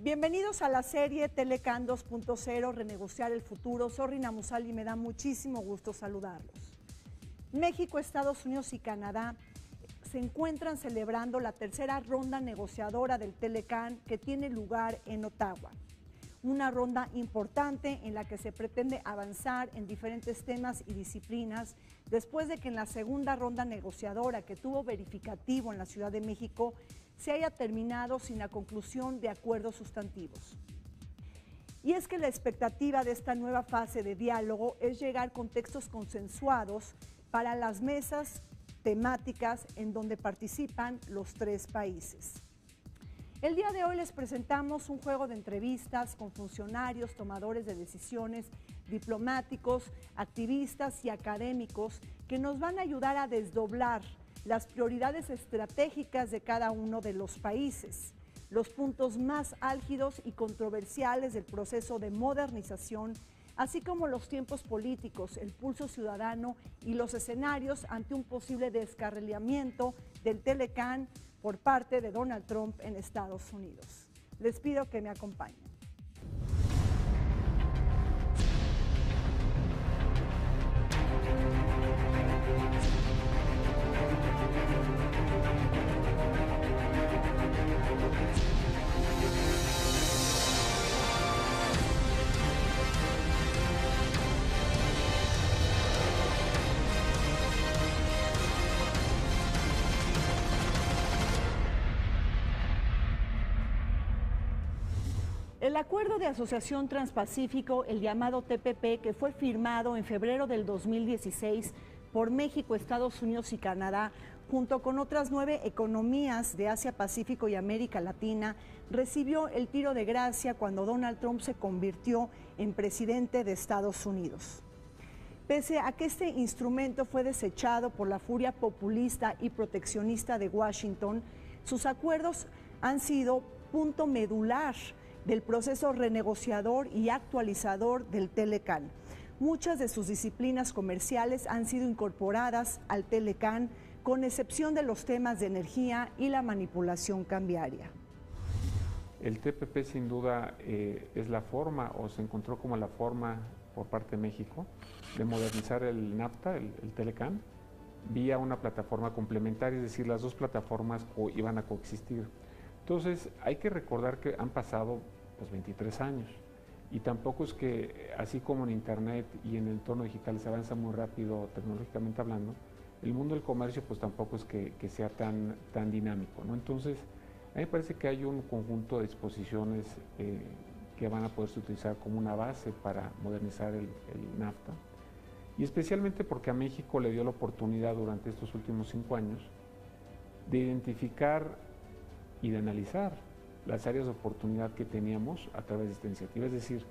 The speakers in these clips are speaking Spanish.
Bienvenidos a la serie Telecán 2.0, renegociar el futuro. Soy Rina Musali y me da muchísimo gusto saludarlos. México, Estados Unidos y Canadá se encuentran celebrando la tercera ronda negociadora del Telecán que tiene lugar en Ottawa. Una ronda importante en la que se pretende avanzar en diferentes temas y disciplinas después de que en la segunda ronda negociadora que tuvo verificativo en la Ciudad de México se haya terminado sin la conclusión de acuerdos sustantivos. Y es que la expectativa de esta nueva fase de diálogo es llegar con textos consensuados para las mesas temáticas en donde participan los tres países. El día de hoy les presentamos un juego de entrevistas con funcionarios, tomadores de decisiones, diplomáticos, activistas y académicos que nos van a ayudar a desdoblar las prioridades estratégicas de cada uno de los países, los puntos más álgidos y controversiales del proceso de modernización, así como los tiempos políticos, el pulso ciudadano y los escenarios ante un posible descarrilamiento del Telecán por parte de Donald Trump en Estados Unidos. Les pido que me acompañen. El acuerdo de asociación transpacífico, el llamado TPP, que fue firmado en febrero del 2016 por México, Estados Unidos y Canadá, junto con otras 9 economías de Asia, Pacífico y América Latina, recibió el tiro de gracia cuando Donald Trump se convirtió en presidente de Estados Unidos. Pese a que este instrumento fue desechado por la furia populista y proteccionista de Washington, sus acuerdos han sido punto medular del proceso renegociador y actualizador del Telecán. Muchas de sus disciplinas comerciales han sido incorporadas al Telecán, con excepción de los temas de energía y la manipulación cambiaria. El TPP sin duda es la forma, o se encontró como la forma por parte de México, de modernizar el NAFTA, el Telecán, vía una plataforma complementaria, es decir, las dos plataformas iban a coexistir. Entonces, hay que recordar que han pasado 23 años y tampoco es que, así como en Internet y en el entorno digital se avanza muy rápido tecnológicamente hablando, el mundo del comercio pues tampoco es que sea tan dinámico, ¿no? Entonces, a mí me parece que hay un conjunto de disposiciones que van a poderse utilizar como una base para modernizar el NAFTA, y especialmente porque a México le dio la oportunidad durante estos últimos 5 años de identificar y de analizar las áreas de oportunidad que teníamos a través de esta iniciativa. Es decir,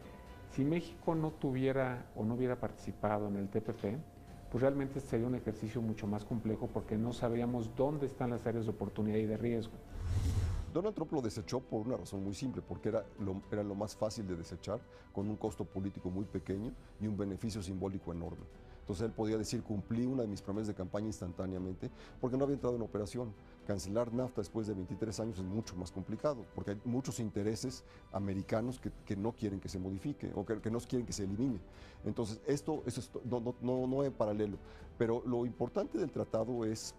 si México no tuviera o no hubiera participado en el TPP, pues realmente sería un ejercicio mucho más complejo porque no sabríamos dónde están las áreas de oportunidad y de riesgo. Donald Trump lo desechó por una razón muy simple, porque era lo más fácil de desechar, con un costo político muy pequeño y un beneficio simbólico enorme. Entonces él podía decir, cumplí una de mis promesas de campaña instantáneamente, porque no había entrado en operación. Cancelar NAFTA después de 23 años es mucho más complicado, porque hay muchos intereses americanos que no quieren que se modifique o que no quieren que se elimine. Entonces eso no es paralelo, pero lo importante del tratado es,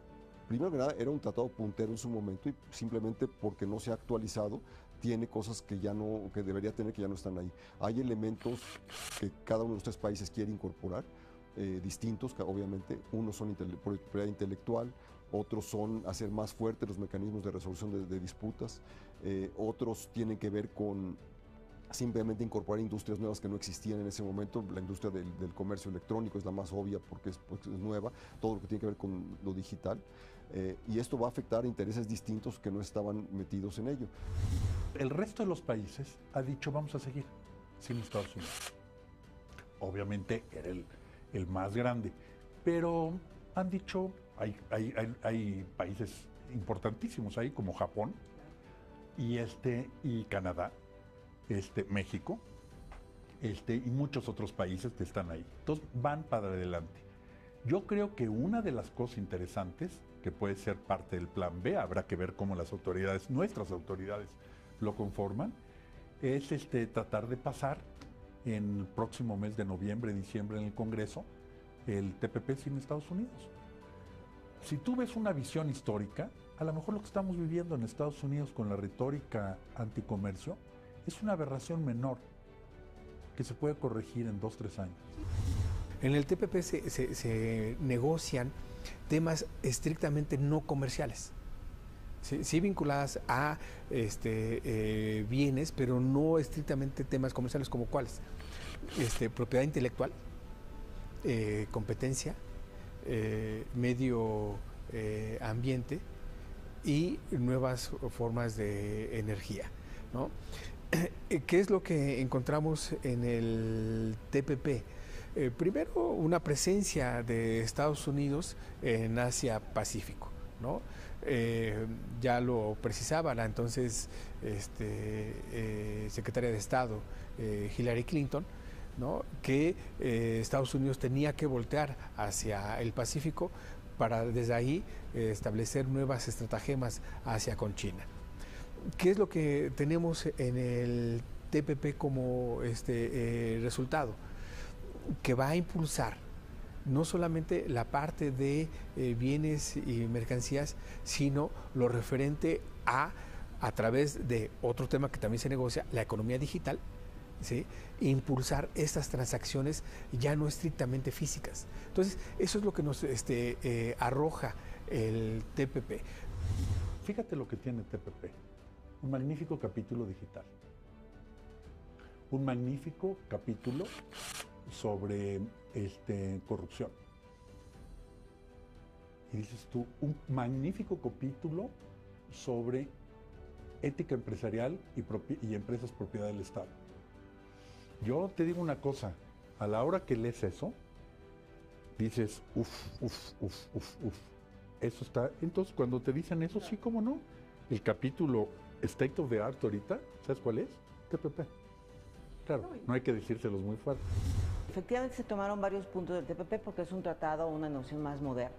primero que nada, era un tratado puntero en su momento y simplemente porque no se ha actualizado, tiene cosas que debería tener que ya no están ahí. Hay elementos que cada uno de los tres países quiere incorporar, distintos, obviamente. Unos son propiedad intelectual, otros son hacer más fuertes los mecanismos de resolución de disputas, otros tienen que ver con simplemente incorporar industrias nuevas que no existían en ese momento. La industria del comercio electrónico es la más obvia porque es nueva, todo lo que tiene que ver con lo digital, y esto va a afectar a intereses distintos que no estaban metidos en ello. El resto de los países ha dicho vamos a seguir sin Estados Unidos. Obviamente era el más grande, pero han dicho, hay países importantísimos ahí como Japón y Canadá, México, y muchos otros países que están ahí. Entonces van para adelante. Yo creo que una de las cosas interesantes que puede ser parte del plan B, habrá que ver cómo nuestras autoridades lo conforman, es tratar de pasar en el próximo mes de noviembre, diciembre en el Congreso, el TPP sin Estados Unidos. Si tú ves una visión histórica, a lo mejor lo que estamos viviendo en Estados Unidos con la retórica anticomercio es una aberración menor que se puede corregir en 2-3 años. En el TPP se negocian temas estrictamente no comerciales, sí vinculadas a bienes, pero no estrictamente temas comerciales como cuáles. Propiedad intelectual, competencia, medio ambiente y nuevas formas de energía, ¿no? ¿Qué es lo que encontramos en el TPP? Primero, una presencia de Estados Unidos en Asia-Pacífico, ¿no? Ya lo precisaba la entonces secretaria de Estado, Hillary Clinton, ¿no? Que Estados Unidos tenía que voltear hacia el Pacífico para desde ahí establecer nuevas estratagemas hacia con China. ¿Qué es lo que tenemos en el TPP como resultado? Que va a impulsar no solamente la parte de bienes y mercancías, sino lo referente a través de otro tema que también se negocia, la economía digital, ¿sí? Impulsar estas transacciones ya no estrictamente físicas. Entonces, eso es lo que nos arroja el TPP. Fíjate lo que tiene TPP. Un magnífico capítulo digital. Un magnífico capítulo sobre corrupción. Y dices tú, un magnífico capítulo sobre ética empresarial y empresas propiedad del Estado. Yo te digo una cosa, a la hora que lees eso, dices, eso está. Entonces, cuando te dicen eso, sí, cómo no. El capítulo State of the Art ahorita, ¿sabes cuál es? TPP. Claro, no hay que decírselos muy fuerte. Efectivamente se tomaron varios puntos del TPP porque es un tratado, una noción más moderna.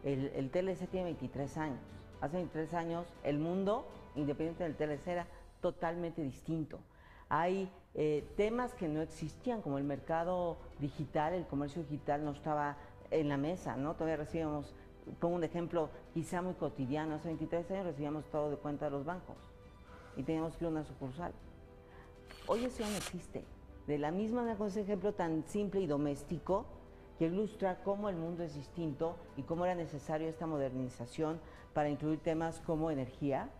El TLC tiene 23 años. Hace 23 años el mundo, independiente del TLC, era totalmente distinto. Hay temas que no existían, como el mercado digital, el comercio digital no estaba en la mesa, ¿no? Todavía recibíamos, pongo un ejemplo quizá muy cotidiano, hace 23 años recibíamos todo de cuenta de los bancos y teníamos que ir a una sucursal. Hoy eso ya no existe. De la misma manera con ese ejemplo tan simple y doméstico que ilustra cómo el mundo es distinto y cómo era necesario esta modernización para incluir temas como energía,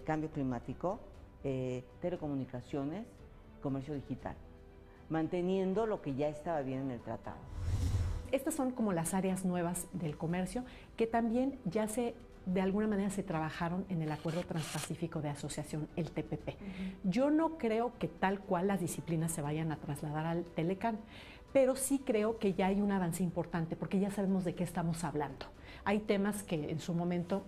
cambio climático, telecomunicaciones, comercio digital, manteniendo lo que ya estaba bien en el tratado. Estas son como las áreas nuevas del comercio que también ya de alguna manera se trabajaron en el Acuerdo Transpacífico de Asociación, el TPP. Yo no creo que tal cual las disciplinas se vayan a trasladar al Telecán, pero sí creo que ya hay un avance importante porque ya sabemos de qué estamos hablando. Hay temas que en su momento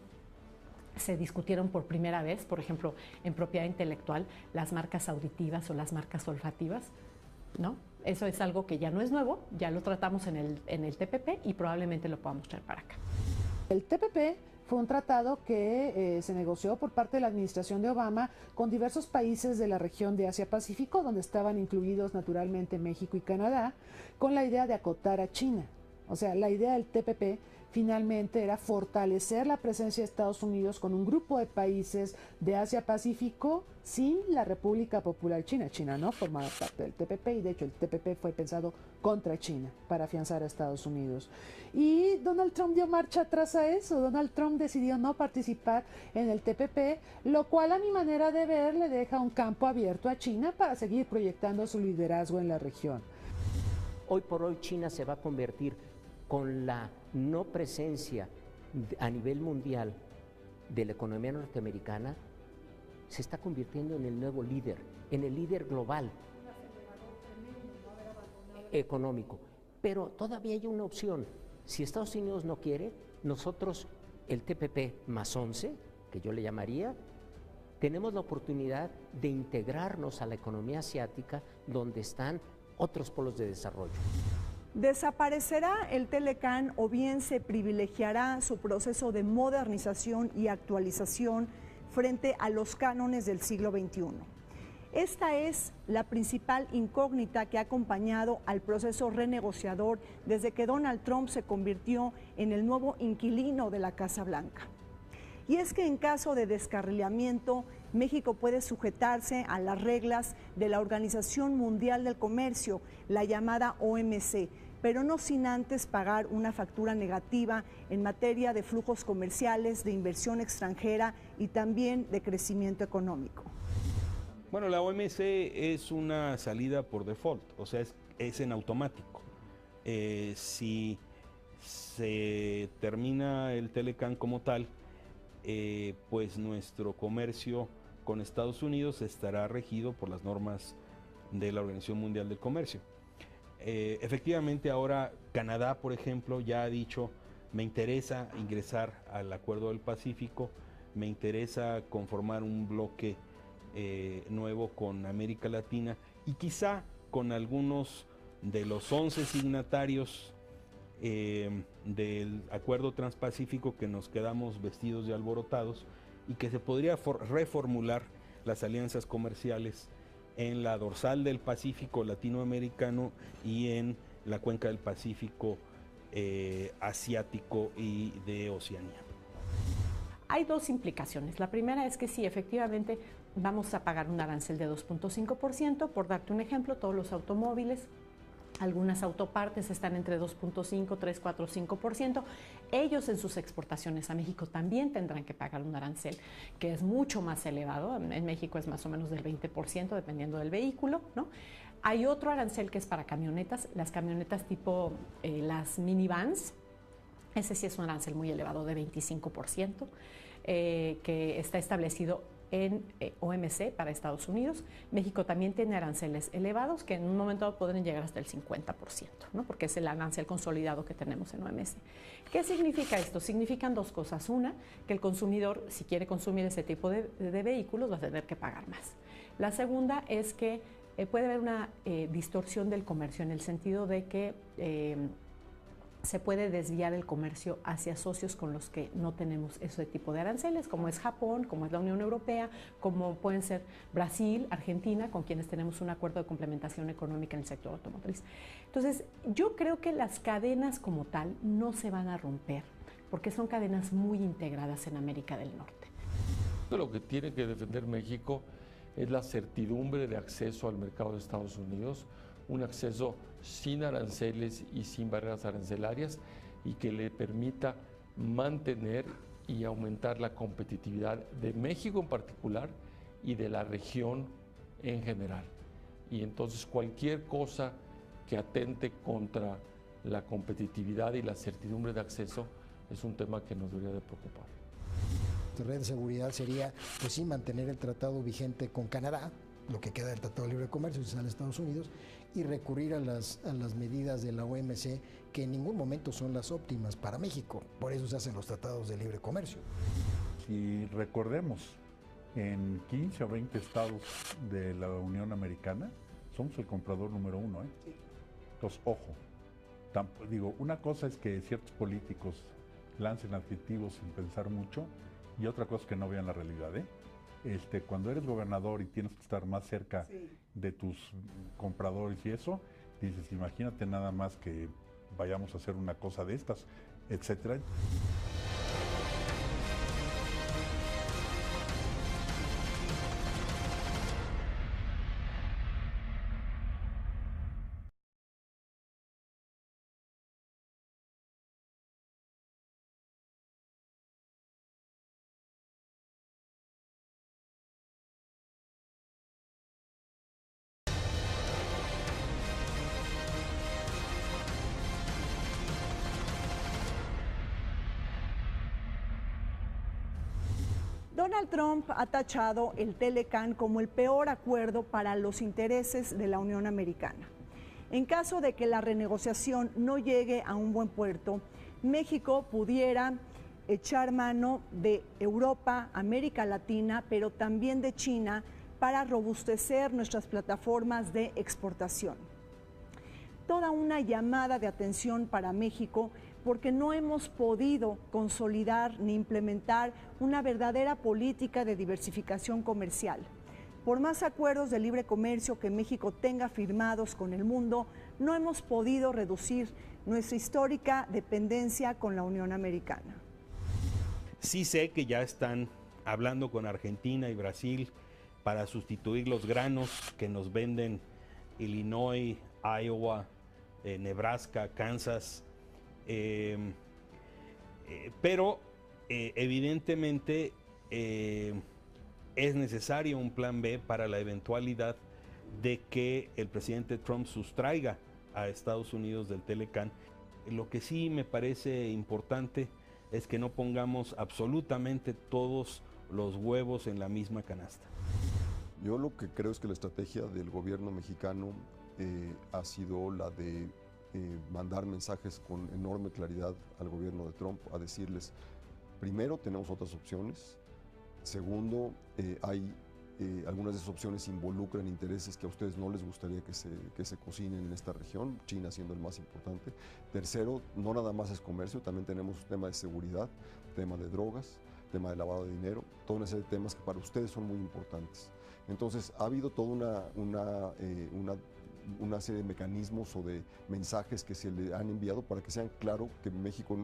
se discutieron por primera vez, por ejemplo, en propiedad intelectual, las marcas auditivas o las marcas olfativas, ¿no? Eso es algo que ya no es nuevo, ya lo tratamos en el TPP y probablemente lo podamos traer para acá. El TPP fue un tratado que se negoció por parte de la administración de Obama con diversos países de la región de Asia-Pacífico, donde estaban incluidos naturalmente México y Canadá, con la idea de acotar a China. O sea, la idea del TPP finalmente era fortalecer la presencia de Estados Unidos con un grupo de países de Asia-Pacífico sin la República Popular China. China no formaba parte del TPP y de hecho el TPP fue pensado contra China para afianzar a Estados Unidos. Y Donald Trump dio marcha atrás a eso. Donald Trump decidió no participar en el TPP, lo cual a mi manera de ver le deja un campo abierto a China para seguir proyectando su liderazgo en la región. Hoy por hoy China se va a convertir, con la no presencia a nivel mundial de la economía norteamericana, se está convirtiendo en el nuevo líder, en el líder global económico. Pero todavía hay una opción. Si Estados Unidos no quiere, nosotros, el TPP más 11, que yo le llamaría, tenemos la oportunidad de integrarnos a la economía asiática donde están otros polos de desarrollo. ¿Desaparecerá el Telecán o bien se privilegiará su proceso de modernización y actualización frente a los cánones del siglo XXI? Esta es la principal incógnita que ha acompañado al proceso renegociador desde que Donald Trump se convirtió en el nuevo inquilino de la Casa Blanca. Y es que en caso de descarrilamiento, México puede sujetarse a las reglas de la Organización Mundial del Comercio, la llamada OMC, pero no sin antes pagar una factura negativa en materia de flujos comerciales, de inversión extranjera y también de crecimiento económico. Bueno, la OMC es una salida por default, o sea, es en automático. Si se termina el Telecan como tal, pues nuestro comercio con Estados Unidos estará regido por las normas de la Organización Mundial del Comercio. Efectivamente, ahora Canadá, por ejemplo, ya ha dicho, me interesa ingresar al Acuerdo del Pacífico, me interesa conformar un bloque nuevo con América Latina y quizá con algunos de los 11 signatarios del Acuerdo Transpacífico que nos quedamos vestidos y alborotados y que se podría reformular las alianzas comerciales en la dorsal del Pacífico latinoamericano y en la cuenca del Pacífico asiático y de Oceanía. Hay dos implicaciones. La primera es que sí, efectivamente vamos a pagar un arancel de 2.5%. Por darte un ejemplo, todos los automóviles, algunas autopartes están entre 2.5, 3, 4, 5%. Ellos en sus exportaciones a México también tendrán que pagar un arancel que es mucho más elevado. En México es más o menos del 20%, dependiendo del vehículo, ¿no? Hay otro arancel que es para camionetas, las camionetas tipo las minivans. Ese sí es un arancel muy elevado de 25%, que está establecido en OMC para Estados Unidos. México también tiene aranceles elevados que en un momento dado pueden llegar hasta el 50%, ¿no? Porque es el arancel consolidado que tenemos en OMC. ¿Qué significa esto? Significan dos cosas. Una, que el consumidor, si quiere consumir ese tipo de vehículos, va a tener que pagar más. La segunda es que puede haber una distorsión del comercio en el sentido de que se puede desviar el comercio hacia socios con los que no tenemos ese tipo de aranceles, como es Japón, como es la Unión Europea, como pueden ser Brasil, Argentina, con quienes tenemos un acuerdo de complementación económica en el sector automotriz. Entonces, yo creo que las cadenas como tal no se van a romper, porque son cadenas muy integradas en América del Norte. Lo que tiene que defender México es la certidumbre de acceso al mercado de Estados Unidos, un acceso sin aranceles y sin barreras arancelarias y que le permita mantener y aumentar la competitividad de México en particular y de la región en general. Y entonces cualquier cosa que atente contra la competitividad y la certidumbre de acceso es un tema que nos debería de preocupar. La red de seguridad sería, pues sí, mantener el tratado vigente con Canadá, lo que queda del Tratado de Libre Comercio si sale Estados Unidos, y recurrir a las medidas de la OMC, que en ningún momento son las óptimas para México. Por eso se hacen los tratados de libre comercio. Si recordemos, en 15 o 20 estados de la Unión Americana, somos el comprador número 1. Sí. Entonces, ojo, digo, una cosa es que ciertos políticos lancen adjetivos sin pensar mucho, y otra cosa es que no vean la realidad, cuando eres gobernador y tienes que estar más cerca de tus compradores y eso, dices, imagínate nada más que vayamos a hacer una cosa de estas, etcétera. Donald Trump ha tachado el Telecan como el peor acuerdo para los intereses de la Unión Americana. En caso de que la renegociación no llegue a un buen puerto, México pudiera echar mano de Europa, América Latina, pero también de China para robustecer nuestras plataformas de exportación. Toda una llamada de atención para México porque no hemos podido consolidar ni implementar una verdadera política de diversificación comercial. Por más acuerdos de libre comercio que México tenga firmados con el mundo, no hemos podido reducir nuestra histórica dependencia con la Unión Americana. Sí sé que ya están hablando con Argentina y Brasil para sustituir los granos que nos venden Illinois, Iowa, Nebraska, Kansas, pero evidentemente es necesario un plan B para la eventualidad de que el presidente Trump sustraiga a Estados Unidos del Telecán. Lo que sí me parece importante es que no pongamos absolutamente todos los huevos en la misma canasta. Yo lo que creo es que la estrategia del gobierno mexicano ha sido la de mandar mensajes con enorme claridad al gobierno de Trump, a decirles, primero, tenemos otras opciones. Segundo, algunas de esas opciones involucran intereses que a ustedes no les gustaría que se cocinen en esta región, China siendo el más importante. Tercero, no nada más es comercio, también tenemos tema de seguridad, tema de drogas, tema de lavado de dinero, toda una serie de temas que para ustedes son muy importantes. Entonces, ha habido toda una serie de mecanismos o de mensajes que se le han enviado para que sean claro que México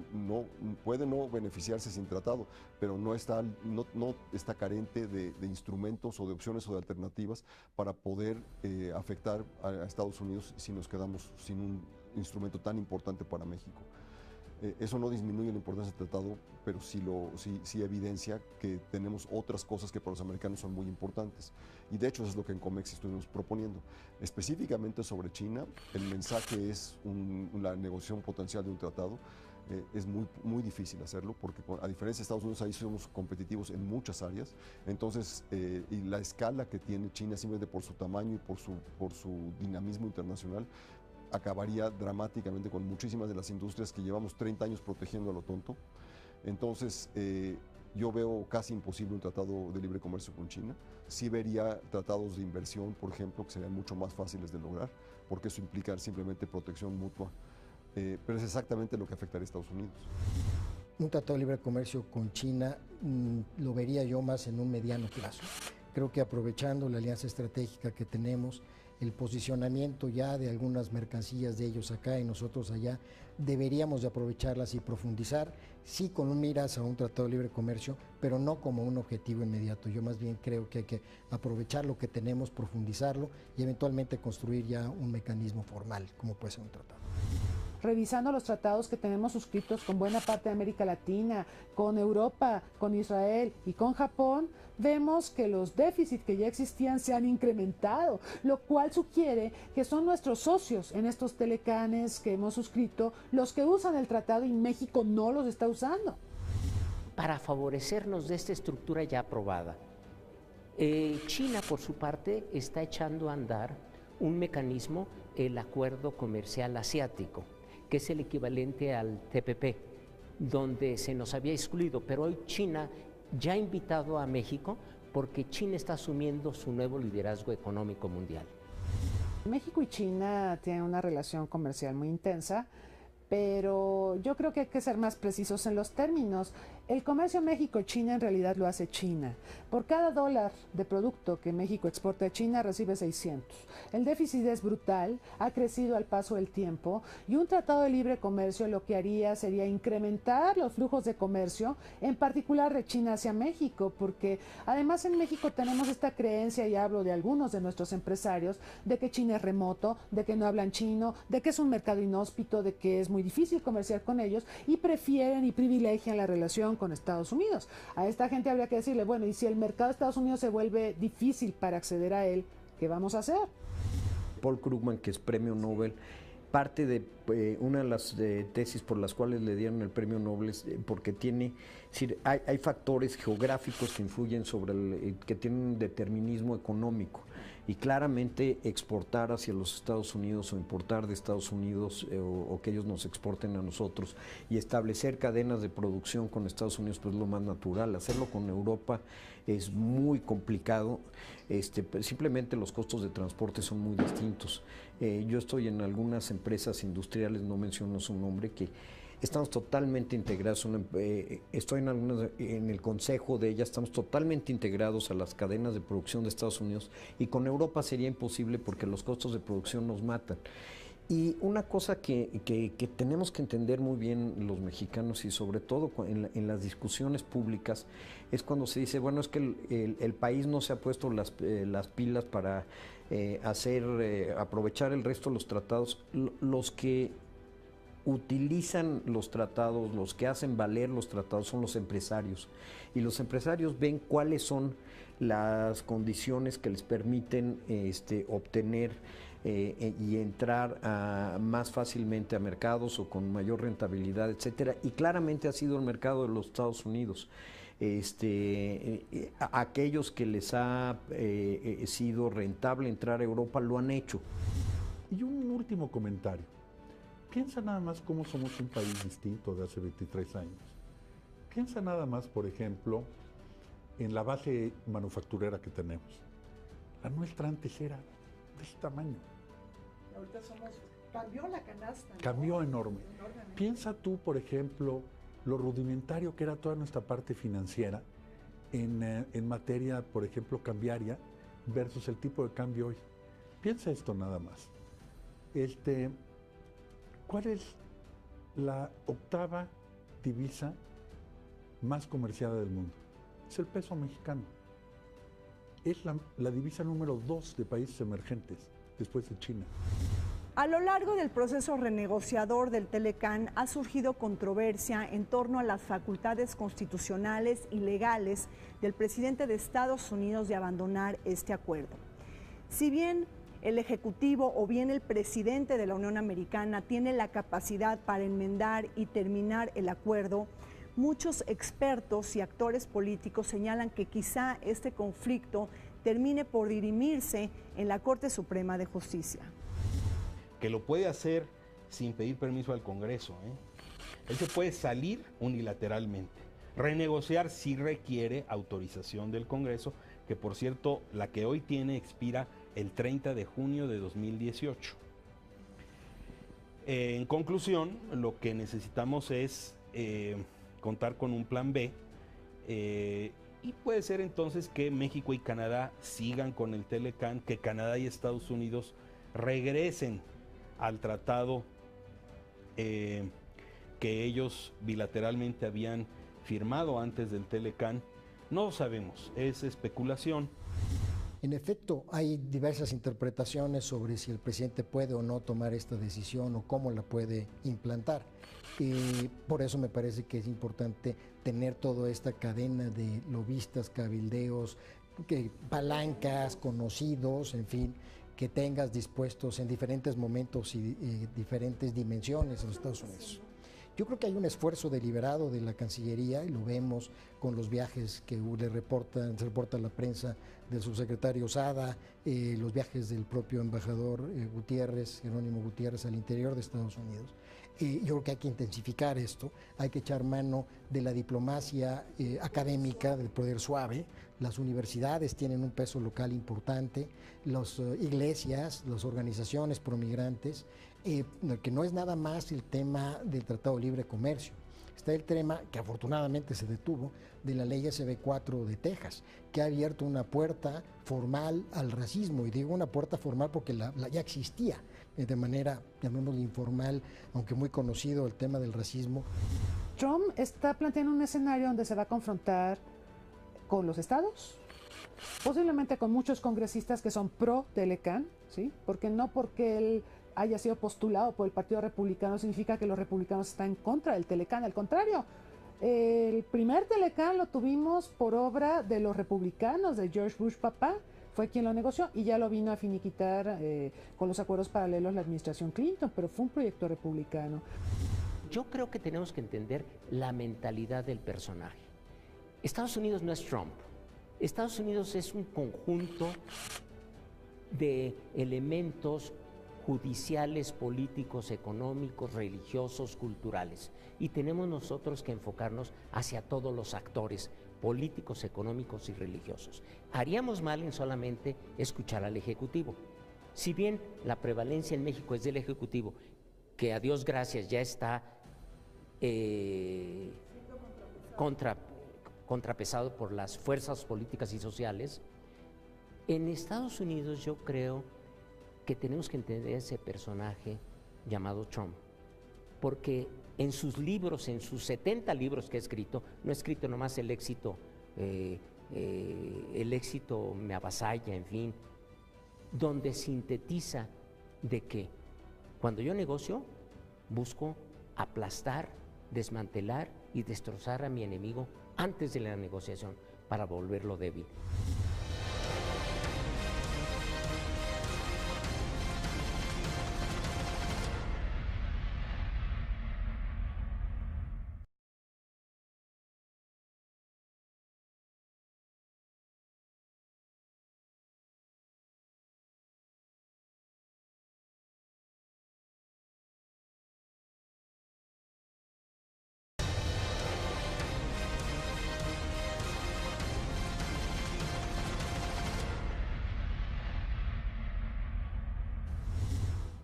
puede no beneficiarse sin tratado, pero no está carente de instrumentos o de opciones o de alternativas para poder afectar a Estados Unidos si nos quedamos sin un instrumento tan importante para México. Eso no disminuye la importancia del tratado, pero sí evidencia que tenemos otras cosas que para los americanos son muy importantes. Y de hecho eso es lo que en COMEX estuvimos proponiendo. Específicamente sobre China, el mensaje es la negociación potencial de un tratado. Es muy difícil hacerlo porque a diferencia de Estados Unidos ahí somos competitivos en muchas áreas. Entonces, y la escala que tiene China simplemente por su tamaño y por su dinamismo internacional, acabaría dramáticamente con muchísimas de las industrias que llevamos 30 años protegiendo a lo tonto. Entonces, yo veo casi imposible un tratado de libre comercio con China. Sí vería tratados de inversión, por ejemplo, que serían mucho más fáciles de lograr, porque eso implica simplemente protección mutua. Pero es exactamente lo que afectaría a Estados Unidos. Un tratado de libre comercio con China lo vería yo más en un mediano plazo. Creo que aprovechando la alianza estratégica que tenemos, el posicionamiento ya de algunas mercancías de ellos acá y nosotros allá, deberíamos de aprovecharlas y profundizar, sí con un miras a un tratado de libre comercio, pero no como un objetivo inmediato. Yo más bien creo que hay que aprovechar lo que tenemos, profundizarlo y eventualmente construir ya un mecanismo formal, como puede ser un tratado. Revisando los tratados que tenemos suscritos con buena parte de América Latina, con Europa, con Israel y con Japón, vemos que los déficits que ya existían se han incrementado, lo cual sugiere que son nuestros socios en estos telecanes que hemos suscrito los que usan el tratado y México no los está usando. Para favorecernos de esta estructura ya aprobada, China, por su parte, está echando a andar un mecanismo, el Acuerdo Comercial Asiático, que es el equivalente al TPP, donde se nos había excluido, pero hoy China ya ha invitado a México porque China está asumiendo su nuevo liderazgo económico mundial. México y China tienen una relación comercial muy intensa, pero yo creo que hay que ser más precisos en los términos. El comercio México-China en realidad lo hace China. Por cada dólar de producto que México exporta a China recibe 600. El déficit es brutal, ha crecido al paso del tiempo y un tratado de libre comercio lo que haría sería incrementar los flujos de comercio, en particular de China hacia México, porque además en México tenemos esta creencia, y hablo de algunos de nuestros empresarios, de que China es remoto, de que no hablan chino, de que es un mercado inhóspito, de que es muy difícil comerciar con ellos y prefieren y privilegian la relación con Estados Unidos. A esta gente habría que decirle, bueno, y si el mercado de Estados Unidos se vuelve difícil para acceder a él, ¿qué vamos a hacer? Paul Krugman, que es premio Nobel, parte de una de las tesis por las cuales le dieron el premio Nobel es porque tiene, es decir, hay factores geográficos que influyen sobre que tienen un determinismo económico. Y claramente exportar hacia los Estados Unidos o importar de Estados Unidos o que ellos nos exporten a nosotros y establecer cadenas de producción con Estados Unidos pues es lo más natural. Hacerlo con Europa es muy complicado, simplemente los costos de transporte son muy distintos. Yo estoy en algunas empresas industriales, no menciono su nombre, que estamos totalmente integrados, estoy en el consejo de ella, estamos totalmente integrados a las cadenas de producción de Estados Unidos, y con Europa sería imposible porque los costos de producción nos matan. Y una cosa que tenemos que entender muy bien los mexicanos, y sobre todo en las discusiones públicas, es cuando se dice, bueno, es que el país no se ha puesto las pilas para aprovechar el resto de los tratados. Los que utilizan los tratados, los que hacen valer los tratados son los empresarios, y los empresarios ven cuáles son las condiciones que les permiten obtener y entrar más fácilmente a mercados o con mayor rentabilidad, etcétera, y claramente ha sido el mercado de los Estados Unidos. Aquellos que les ha sido rentable entrar a Europa lo han hecho. Y un último comentario. Piensa nada más cómo somos un país distinto de hace 23 años. Piensa nada más, por ejemplo, en la base manufacturera que tenemos. La nuestra antes era de este tamaño. Ahorita cambió la canasta, ¿no? Cambió enorme. Piensa tú, por ejemplo, lo rudimentario que era toda nuestra parte financiera en materia, por ejemplo, cambiaria, versus el tipo de cambio hoy. Piensa esto nada más. ¿Cuál es la octava divisa más comerciada del mundo? Es el peso mexicano. Es la divisa número 2 de países emergentes, después de China. A lo largo del proceso renegociador del Telecán ha surgido controversia en torno a las facultades constitucionales y legales del presidente de Estados Unidos de abandonar este acuerdo. Si bien el Ejecutivo o bien el presidente de la Unión Americana tiene la capacidad para enmendar y terminar el acuerdo, muchos expertos y actores políticos señalan que quizá este conflicto termine por dirimirse en la Corte Suprema de Justicia. Que lo puede hacer sin pedir permiso al Congreso, Él se puede salir unilateralmente. Renegociar sí requiere autorización del Congreso, que por cierto, la que hoy tiene expira el 30 de junio de 2018. En conclusión, lo que necesitamos es contar con un plan B, y puede ser entonces que México y Canadá sigan con el Telecán, que Canadá y Estados Unidos regresen al tratado que ellos bilateralmente habían firmado antes del Telecán. No lo sabemos, es especulación. En efecto, hay diversas interpretaciones sobre si el presidente puede o no tomar esta decisión o cómo la puede implantar. Y por eso me parece que es importante tener toda esta cadena de lobistas, cabildeos, palancas, conocidos, en fin, que tengas dispuestos en diferentes momentos y diferentes dimensiones en los Estados Unidos. Yo creo que hay un esfuerzo deliberado de la Cancillería, y lo vemos con los viajes que se reporta a la prensa del subsecretario Sada, los viajes del propio embajador Jerónimo Gutiérrez, al interior de Estados Unidos. Yo creo que hay que intensificar esto, hay que echar mano de la diplomacia académica, del poder suave. Las universidades tienen un peso local importante, las iglesias, las organizaciones promigrantes, que no es nada más el tema del Tratado de Libre Comercio. Está el tema, que afortunadamente se detuvo, de la ley SB4 de Texas, que ha abierto una puerta formal al racismo, y digo una puerta formal porque ya existía de manera, llamémoslo informal, aunque muy conocido el tema del racismo. Trump está planteando un escenario donde se va a confrontar con los estados, posiblemente con muchos congresistas que son pro Telecán, ¿sí? Porque él haya sido postulado por el Partido Republicano significa que los republicanos están en contra del Telecán. Al contrario, el primer Telecán lo tuvimos por obra de los republicanos, de George Bush papá, fue quien lo negoció, y ya lo vino a finiquitar con los acuerdos paralelos la administración Clinton, pero fue un proyecto republicano. Yo creo que tenemos que entender la mentalidad del personaje. Estados Unidos no es Trump. Estados Unidos es un conjunto de elementos judiciales, políticos, económicos, religiosos, culturales. Y tenemos nosotros que enfocarnos hacia todos los actores políticos, económicos y religiosos. Haríamos mal en solamente escuchar al Ejecutivo. Si bien la prevalencia en México es del Ejecutivo, que a Dios gracias ya está contrapesado por las fuerzas políticas y sociales. En Estados Unidos yo creo que tenemos que entender ese personaje llamado Trump, porque en sus libros, en sus 70 libros que ha escrito, no ha escrito nomás el éxito me avasalla, en fin, donde sintetiza de que cuando yo negocio, busco aplastar, desmantelar y destrozar a mi enemigo antes de la negociación para volverlo débil.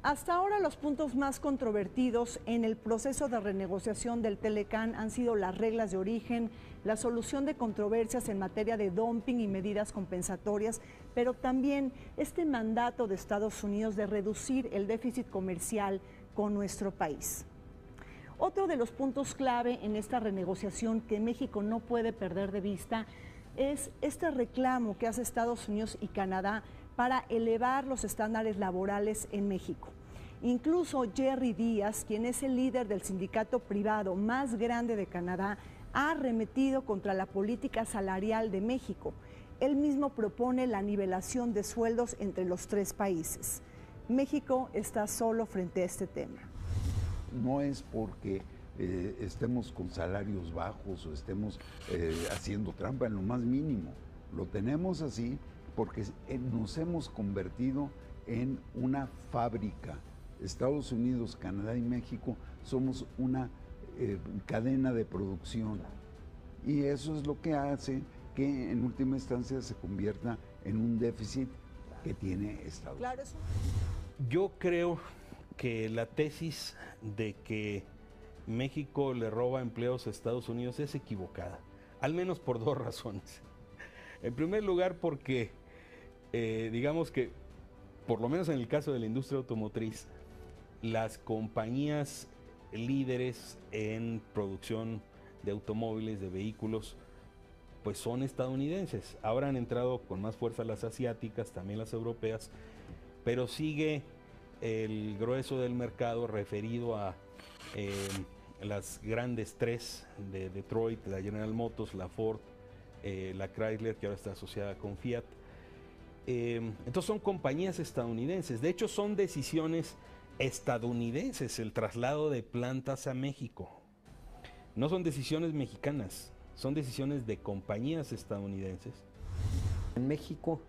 Hasta ahora los puntos más controvertidos en el proceso de renegociación del Telecán han sido las reglas de origen, la solución de controversias en materia de dumping y medidas compensatorias, pero también este mandato de Estados Unidos de reducir el déficit comercial con nuestro país. Otro de los puntos clave en esta renegociación que México no puede perder de vista es este reclamo que hace Estados Unidos y Canadá para elevar los estándares laborales en México. Incluso Jerry Díaz, quien es el líder del sindicato privado más grande de Canadá, ha arremetido contra la política salarial de México. Él mismo propone la nivelación de sueldos entre los tres países. México está solo frente a este tema. No es porque estemos con salarios bajos o estemos haciendo trampa en lo más mínimo. Lo tenemos así porque nos hemos convertido en una fábrica. Estados Unidos, Canadá y México somos una cadena de producción y eso es lo que hace que en última instancia se convierta en un déficit que tiene Estados Unidos. Yo creo que la tesis de que México le roba empleos a Estados Unidos es equivocada, al menos por dos razones. En primer lugar, porque digamos que, por lo menos en el caso de la industria automotriz, las compañías líderes en producción de automóviles, de vehículos, pues son estadounidenses. Ahora han entrado con más fuerza las asiáticas, también las europeas, pero sigue el grueso del mercado referido a las grandes tres de Detroit, la General Motors, la Ford, la Chrysler, que ahora está asociada con Fiat. Entonces son compañías estadounidenses. De hecho, son decisiones estadounidenses el traslado de plantas a México. No son decisiones mexicanas, son decisiones de compañías estadounidenses. En México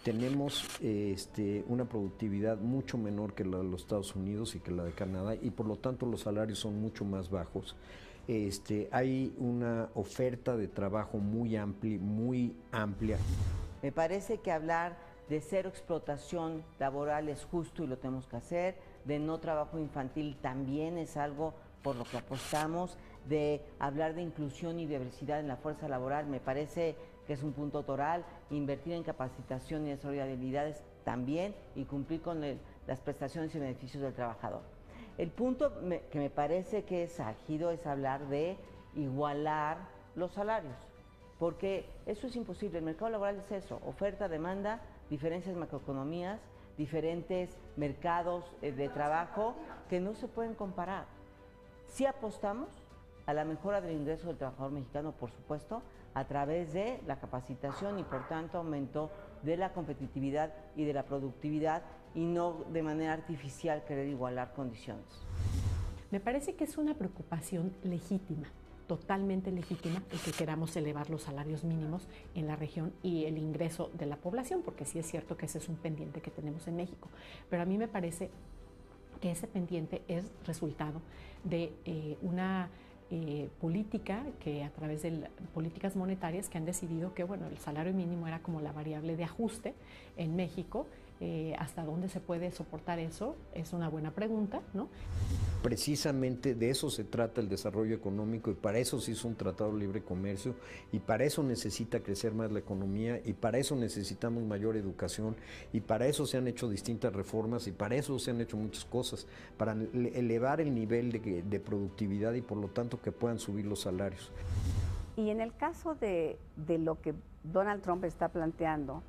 tenemos una productividad mucho menor que la de los Estados Unidos y que la de Canadá, y por lo tanto los salarios son mucho más bajos. Hay una oferta de trabajo muy amplia. Me parece que hablar de cero explotación laboral es justo y lo tenemos que hacer, de no trabajo infantil también es algo por lo que apostamos, de hablar de inclusión y diversidad en la fuerza laboral me parece que es un punto toral, invertir en capacitación y desarrollo de habilidades también y cumplir con las prestaciones y beneficios del trabajador. El punto que me parece que es álgido es hablar de igualar los salarios, porque eso es imposible. El mercado laboral es eso, oferta, demanda, diferentes macroeconomías, diferentes mercados de trabajo que no se pueden comparar. Sí apostamos a la mejora del ingreso del trabajador mexicano, por supuesto, a través de la capacitación y por tanto aumento de la competitividad y de la productividad y no de manera artificial querer igualar condiciones. Me parece que es una preocupación legítima, totalmente legítima, el que queramos elevar los salarios mínimos en la región y el ingreso de la población, porque sí es cierto que ese es un pendiente que tenemos en México. Pero a mí me parece que ese pendiente es resultado de una política que a través de políticas monetarias que han decidido que bueno, el salario mínimo era como la variable de ajuste en México. ¿Hasta dónde se puede soportar eso? Es una buena pregunta, ¿no? precisamente de eso se trata el desarrollo económico y para eso se hizo un tratado de libre comercio y para eso necesita crecer más la economía y para eso necesitamos mayor educación y para eso se han hecho distintas reformas y para eso se han hecho muchas cosas, para elevar el nivel de productividad y por lo tanto que puedan subir los salarios. Y en el caso de lo que Donald Trump está planteando,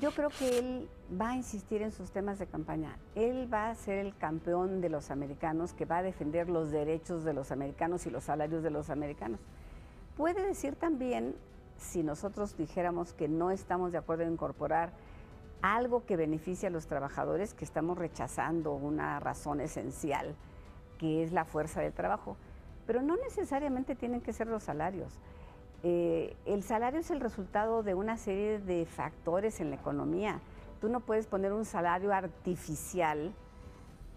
yo creo que él va a insistir en sus temas de campaña. Él va a ser el campeón de los americanos, que va a defender los derechos de los americanos y los salarios de los americanos. Puede decir también, si nosotros dijéramos que no estamos de acuerdo en incorporar algo que beneficie a los trabajadores, que estamos rechazando una razón esencial, que es la fuerza de trabajo. Pero no necesariamente tienen que ser los salarios. El salario es el resultado de una serie de factores en la economía. Tú no puedes poner un salario artificial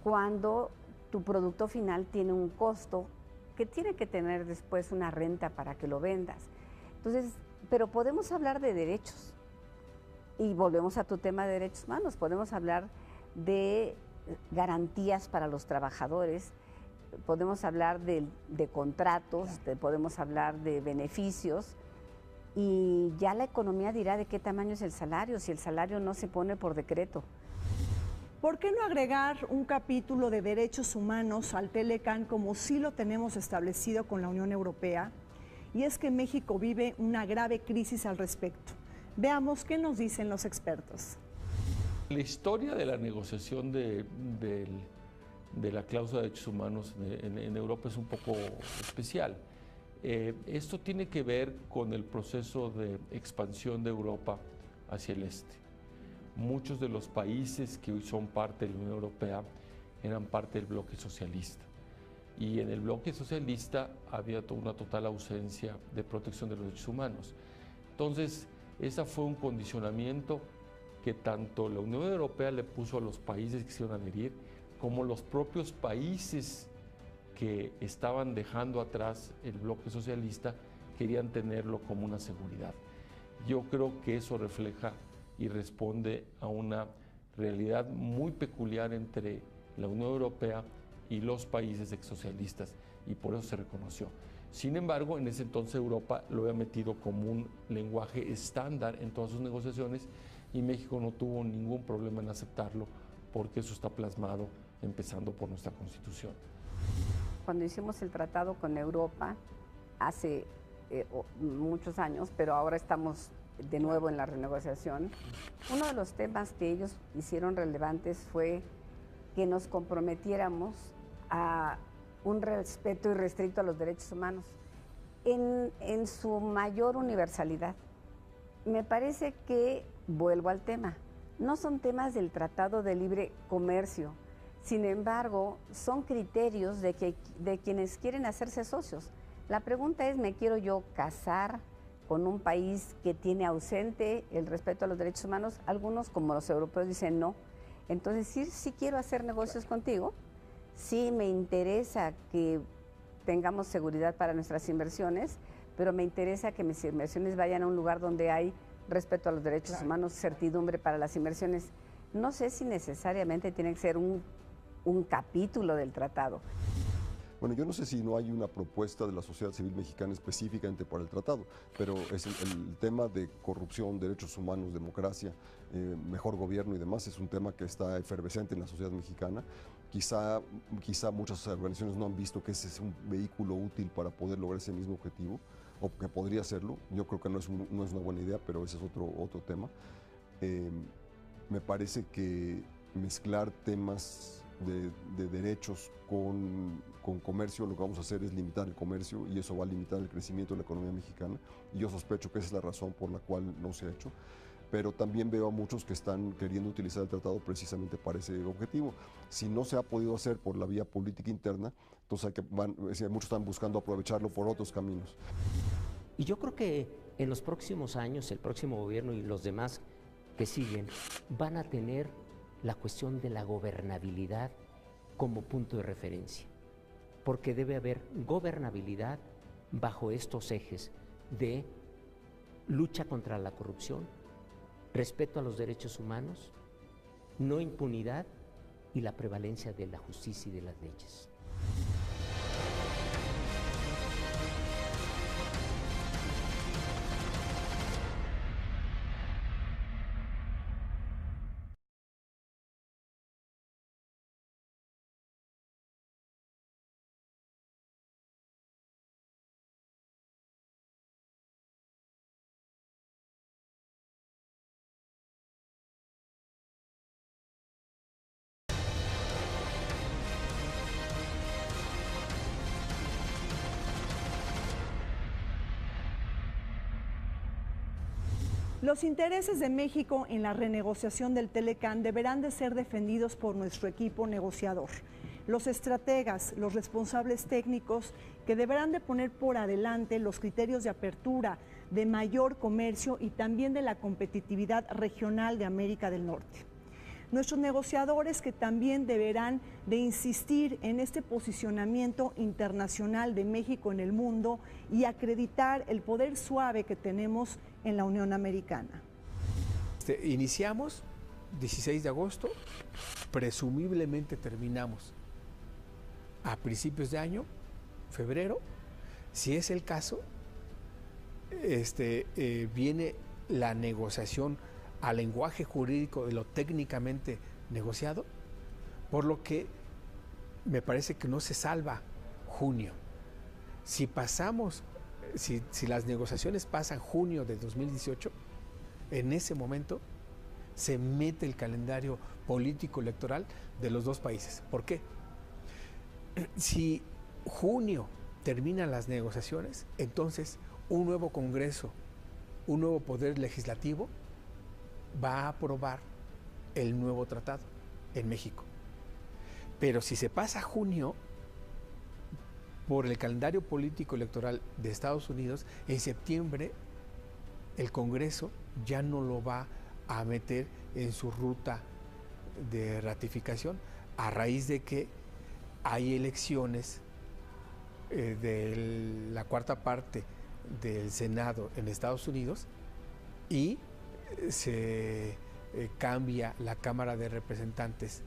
cuando tu producto final tiene un costo que tiene que tener después una renta para que lo vendas. Entonces, pero podemos hablar de derechos. Y volvemos a tu tema de derechos humanos. Podemos hablar de garantías para los trabajadores. Podemos hablar de contratos, podemos hablar de beneficios y ya la economía dirá de qué tamaño es el salario, si el salario no se pone por decreto. ¿Por qué no agregar un capítulo de derechos humanos al Telecán como sí lo tenemos establecido con la Unión Europea? Y es que México vive una grave crisis al respecto. Veamos qué nos dicen los expertos. La historia de la negociación de la cláusula de derechos humanos en Europa es un poco especial. Esto tiene que ver con el proceso de expansión de Europa hacia el este. Muchos de los países que hoy son parte de la Unión Europea eran parte del bloque socialista. Y en el bloque socialista había una total ausencia de protección de los derechos humanos. Entonces, ese fue un condicionamiento que tanto la Unión Europea le puso a los países que se iban a adherir, como los propios países que estaban dejando atrás el bloque socialista querían tenerlo como una seguridad. Yo creo que eso refleja y responde a una realidad muy peculiar entre la Unión Europea y los países exsocialistas, y por eso se reconoció. Sin embargo, en ese entonces Europa lo había metido como un lenguaje estándar en todas sus negociaciones y México no tuvo ningún problema en aceptarlo porque eso está plasmado empezando por nuestra Constitución. Cuando hicimos el tratado con Europa hace muchos años, pero ahora estamos de nuevo en la renegociación, uno de los temas que ellos hicieron relevantes fue que nos comprometiéramos a un respeto irrestricto a los derechos humanos en su mayor universalidad. Me parece que, vuelvo al tema, no son temas del Tratado de Libre Comercio. Sin embargo, son criterios de quienes quieren hacerse socios. La pregunta es, ¿me quiero yo casar con un país que tiene ausente el respeto a los derechos humanos? Algunos, como los europeos, dicen no. Entonces, sí quiero hacer negocios contigo, sí me interesa que tengamos seguridad para nuestras inversiones, pero me interesa que mis inversiones vayan a un lugar donde hay respeto a los derechos humanos, certidumbre para las inversiones. No sé si necesariamente tiene que ser un capítulo del tratado. Bueno, yo no sé si no hay una propuesta de la sociedad civil mexicana específicamente para el tratado, pero es el tema de corrupción, derechos humanos, democracia, mejor gobierno y demás es un tema que está efervescente en la sociedad mexicana. Quizá muchas organizaciones no han visto que ese es un vehículo útil para poder lograr ese mismo objetivo, o que podría serlo. Yo creo que no es una buena idea, pero ese es otro tema. Me parece que mezclar temas de derechos con comercio, lo que vamos a hacer es limitar el comercio y eso va a limitar el crecimiento de la economía mexicana, y yo sospecho que esa es la razón por la cual no se ha hecho, pero también veo a muchos que están queriendo utilizar el tratado precisamente para ese objetivo. Si no se ha podido hacer por la vía política interna, entonces muchos están buscando aprovecharlo por otros caminos. Y yo creo que en los próximos años, el próximo gobierno y los demás que siguen van a tener la cuestión de la gobernabilidad como punto de referencia, porque debe haber gobernabilidad bajo estos ejes de lucha contra la corrupción, respeto a los derechos humanos, no impunidad y la prevalencia de la justicia y de las leyes. Los intereses de México en la renegociación del Telecán deberán de ser defendidos por nuestro equipo negociador. Los estrategas, los responsables técnicos que deberán de poner por adelante los criterios de apertura, de mayor comercio y también de la competitividad regional de América del Norte. Nuestros negociadores que también deberán de insistir en este posicionamiento internacional de México en el mundo y acreditar el poder suave que tenemos en la Unión Americana. Iniciamos 16 de agosto, presumiblemente terminamos a principios de año, febrero. Si es el caso, viene la negociación al lenguaje jurídico de lo técnicamente negociado, por lo que me parece que no se salva junio. Si pasamos, si las negociaciones pasan junio de 2018, en ese momento se mete el calendario político electoral de los dos países. ¿Por qué? Si junio terminan las negociaciones, entonces un nuevo Congreso, un nuevo poder legislativo va a aprobar el nuevo tratado en México. Pero si se pasa junio, por el calendario político electoral de Estados Unidos, en septiembre el Congreso ya no lo va a meter en su ruta de ratificación, a raíz de que hay elecciones de la cuarta parte del Senado en Estados Unidos y se cambia la Cámara de Representantes.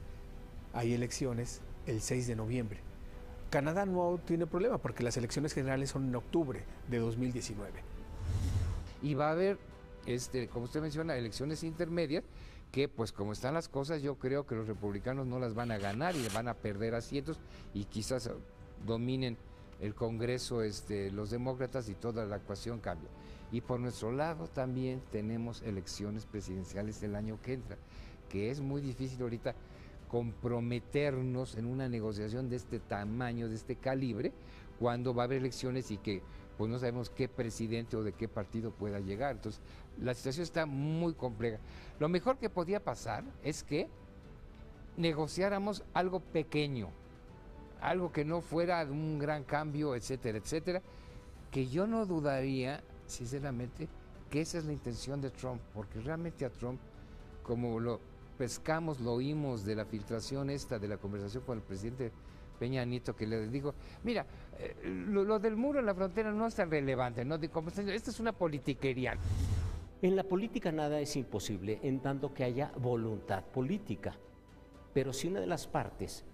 Hay elecciones el 6 de noviembre. Canadá no tiene problema porque las elecciones generales son en octubre de 2019. Y va a haber, como usted menciona, elecciones intermedias que, pues como están las cosas, yo creo que los republicanos no las van a ganar y van a perder asientos y quizás dominen el Congreso los demócratas y toda la ecuación cambia. Y por nuestro lado también tenemos elecciones presidenciales el año que entra, que es muy difícil ahorita comprometernos en una negociación de este tamaño, de este calibre, cuando va a haber elecciones y que pues no sabemos qué presidente o de qué partido pueda llegar. Entonces, la situación está muy compleja. Lo mejor que podía pasar es que negociáramos algo pequeño, algo que no fuera un gran cambio, etcétera, etcétera, que yo no dudaría, sinceramente, que esa es la intención de Trump, porque realmente a Trump, como lo pescamos, lo oímos de la filtración de la conversación con el presidente Peña Nieto, que le digo, mira, lo del muro en la frontera no es tan relevante, ¿no? Esta es una politiquería. En la política nada es imposible en tanto que haya voluntad política, pero si una de las partes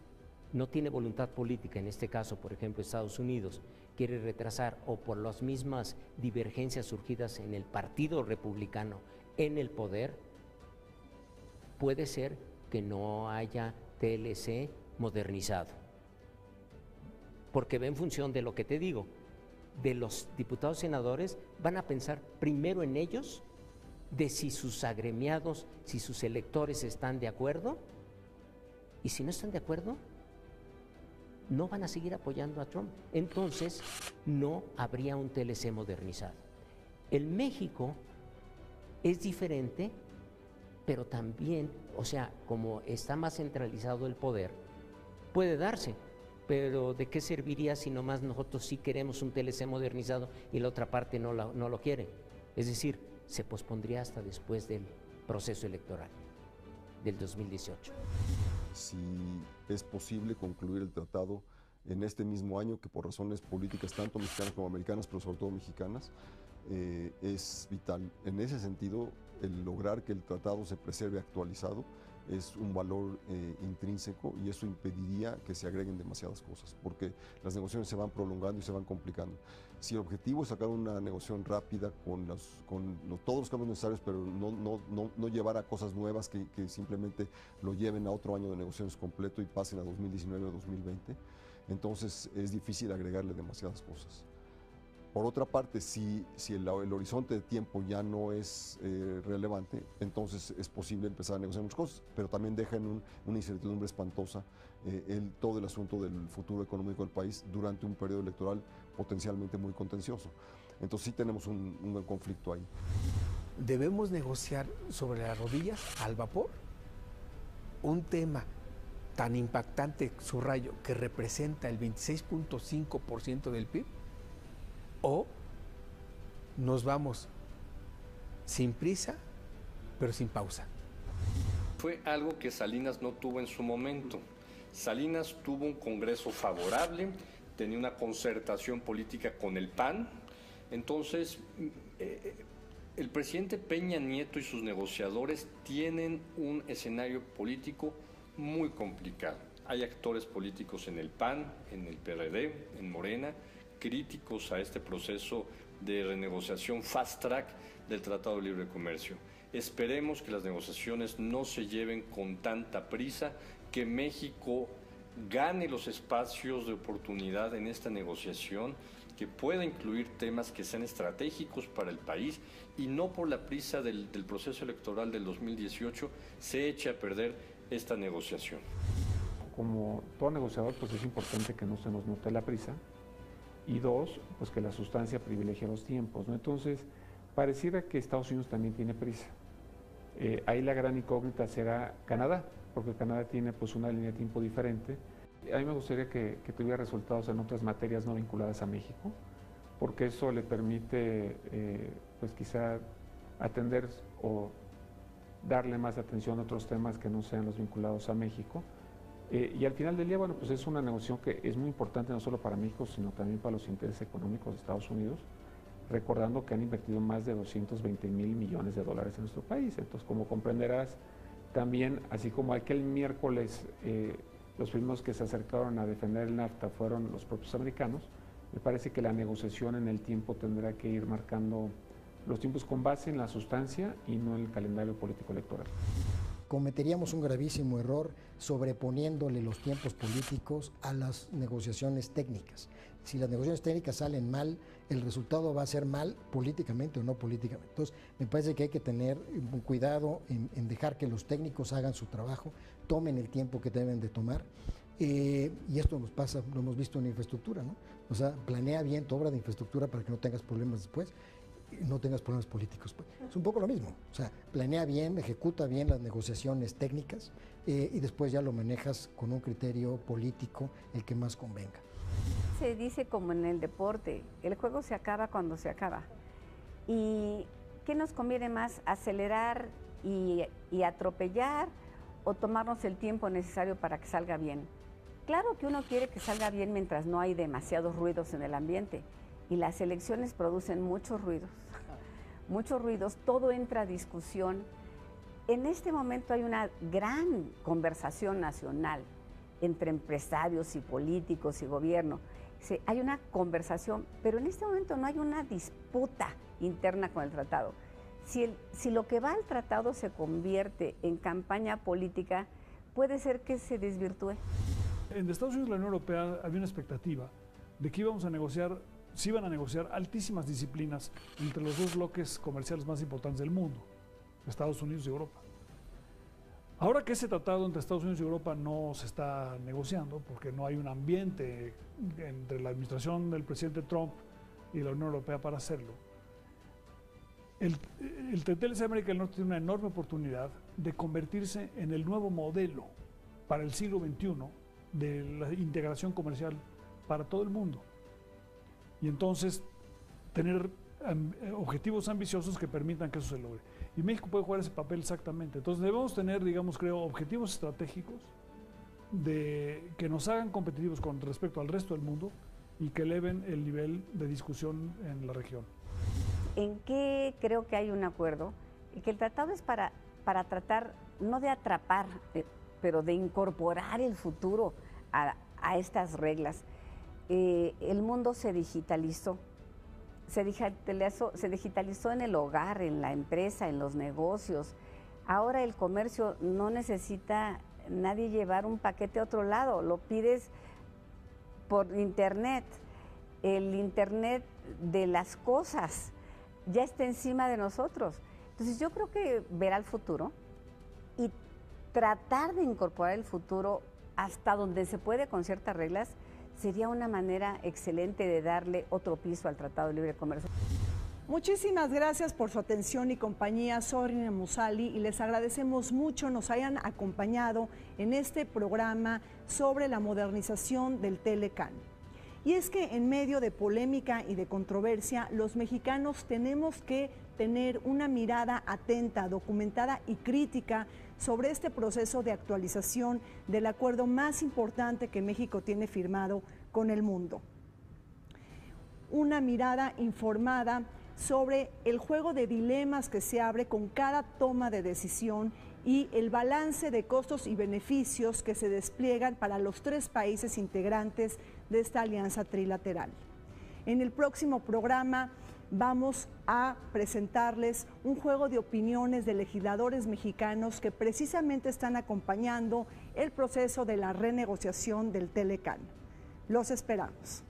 no tiene voluntad política, en este caso, por ejemplo, Estados Unidos, quiere retrasar o por las mismas divergencias surgidas en el Partido Republicano en el poder, puede ser que no haya TLC modernizado. Porque va en función de lo que te digo, de los diputados y senadores, van a pensar primero en ellos, de si sus agremiados, si sus electores están de acuerdo, y si no están de acuerdo, no van a seguir apoyando a Trump. Entonces, no habría un TLC modernizado. En México es diferente, pero también, o sea, como está más centralizado el poder, puede darse. Pero ¿de qué serviría si nomás nosotros sí queremos un TLC modernizado y la otra parte no lo quiere? Es decir, se pospondría hasta después del proceso electoral del 2018. Si es posible concluir el tratado en este mismo año, que por razones políticas tanto mexicanas como americanas, pero sobre todo mexicanas, es vital. En ese sentido, el lograr que el tratado se preserve actualizado es un valor intrínseco y eso impediría que se agreguen demasiadas cosas, porque las negociaciones se van prolongando y se van complicando. Si el objetivo es sacar una negociación rápida con todos los cambios necesarios, pero no llevar a cosas nuevas que simplemente lo lleven a otro año de negociaciones completo y pasen a 2019 o 2020, entonces es difícil agregarle demasiadas cosas. Por otra parte, si el horizonte de tiempo ya no es relevante, entonces es posible empezar a negociar muchas cosas, pero también deja en una incertidumbre espantosa todo el asunto del futuro económico del país durante un periodo electoral potencialmente muy contencioso. Entonces sí tenemos un conflicto ahí. ¿Debemos negociar sobre las rodillas, al vapor? Un tema tan impactante, subrayo, que representa el 26.5% del PIB, o nos vamos sin prisa, pero sin pausa. Fue algo que Salinas no tuvo en su momento. Salinas tuvo un Congreso favorable, tenía una concertación política con el PAN. Entonces, el presidente Peña Nieto y sus negociadores tienen un escenario político muy complicado. Hay actores políticos en el PAN, en el PRD, en Morena, críticos a este proceso de renegociación fast track del Tratado de Libre Comercio. Esperemos que las negociaciones no se lleven con tanta prisa, que México gane los espacios de oportunidad en esta negociación, que pueda incluir temas que sean estratégicos para el país y no por la prisa del proceso electoral del 2018 se eche a perder esta negociación. Como todo negociador, pues es importante que no se nos note la prisa. Y dos, pues que la sustancia privilegia los tiempos, ¿no? Entonces, pareciera que Estados Unidos también tiene prisa. Ahí la gran incógnita será Canadá, porque Canadá tiene pues una línea de tiempo diferente. A mí me gustaría que tuviera resultados en otras materias no vinculadas a México, porque eso le permite pues quizá atender o darle más atención a otros temas que no sean los vinculados a México. Y al final del día, bueno, pues es una negociación que es muy importante no solo para México, sino también para los intereses económicos de Estados Unidos, recordando que han invertido más de 220,000 millones de dólares en nuestro país. Entonces, como comprenderás, también, así como aquel miércoles los primeros que se acercaron a defender el NAFTA fueron los propios americanos, me parece que la negociación en el tiempo tendrá que ir marcando los tiempos con base en la sustancia y no en el calendario político electoral. Cometeríamos un gravísimo error sobreponiéndole los tiempos políticos a las negociaciones técnicas. Si las negociaciones técnicas salen mal, el resultado va a ser mal políticamente o no políticamente. Entonces, me parece que hay que tener cuidado en dejar que los técnicos hagan su trabajo, tomen el tiempo que deben de tomar. Y esto nos pasa, lo hemos visto en infraestructura, ¿no? O sea, planea bien tu obra de infraestructura para que no tengas problemas después. No tengas problemas políticos. Es un poco lo mismo. O sea, planea bien, ejecuta bien las negociaciones técnicas y después ya lo manejas con un criterio político, el que más convenga. Se dice como en el deporte, el juego se acaba cuando se acaba. ¿Y qué nos conviene más, acelerar y atropellar o tomarnos el tiempo necesario para que salga bien? Claro que uno quiere que salga bien mientras no hay demasiados ruidos en el ambiente. Y las elecciones producen muchos ruidos, todo entra a discusión. En este momento hay una gran conversación nacional entre empresarios y políticos y gobierno. Hay una conversación, pero en este momento no hay una disputa interna con el tratado. Si lo que va al tratado se convierte en campaña política, puede ser que se desvirtúe. En Estados Unidos y la Unión Europea había una expectativa de que se iban a negociar altísimas disciplinas entre los dos bloques comerciales más importantes del mundo, Estados Unidos y Europa. Ahora que ese tratado entre Estados Unidos y Europa no se está negociando, porque no hay un ambiente entre la administración del presidente Trump y la Unión Europea para hacerlo, el TLC de América del Norte tiene una enorme oportunidad de convertirse en el nuevo modelo para el siglo XXI de la integración comercial para todo el mundo. Y entonces tener objetivos ambiciosos que permitan que eso se logre. Y México puede jugar ese papel exactamente. Entonces debemos tener, creo, objetivos estratégicos que nos hagan competitivos con respecto al resto del mundo y que eleven el nivel de discusión en la región. ¿En qué creo que hay un acuerdo? Y que el tratado es para tratar no de atrapar, pero de incorporar el futuro a estas reglas. El mundo se digitalizó. Se digitalizó en el hogar, en la empresa, en los negocios. Ahora el comercio no necesita nadie llevar un paquete a otro lado, lo pides por internet. El internet de las cosas ya está encima de nosotros. Entonces yo creo que ver al futuro y tratar de incorporar el futuro hasta donde se puede con ciertas reglas sería una manera excelente de darle otro piso al Tratado de Libre Comercio. Muchísimas gracias por su atención y compañía. Soy Rina Musali y les agradecemos mucho nos hayan acompañado en este programa sobre la modernización del Telecán. Y es que en medio de polémica y de controversia, los mexicanos tenemos que tener una mirada atenta, documentada y crítica sobre este proceso de actualización del acuerdo más importante que México tiene firmado con el mundo. Una mirada informada sobre el juego de dilemas que se abre con cada toma de decisión y el balance de costos y beneficios que se despliegan para los 3 países integrantes de esta alianza trilateral. En el próximo programa vamos a presentarles un juego de opiniones de legisladores mexicanos que precisamente están acompañando el proceso de la renegociación del Telecán. Los esperamos.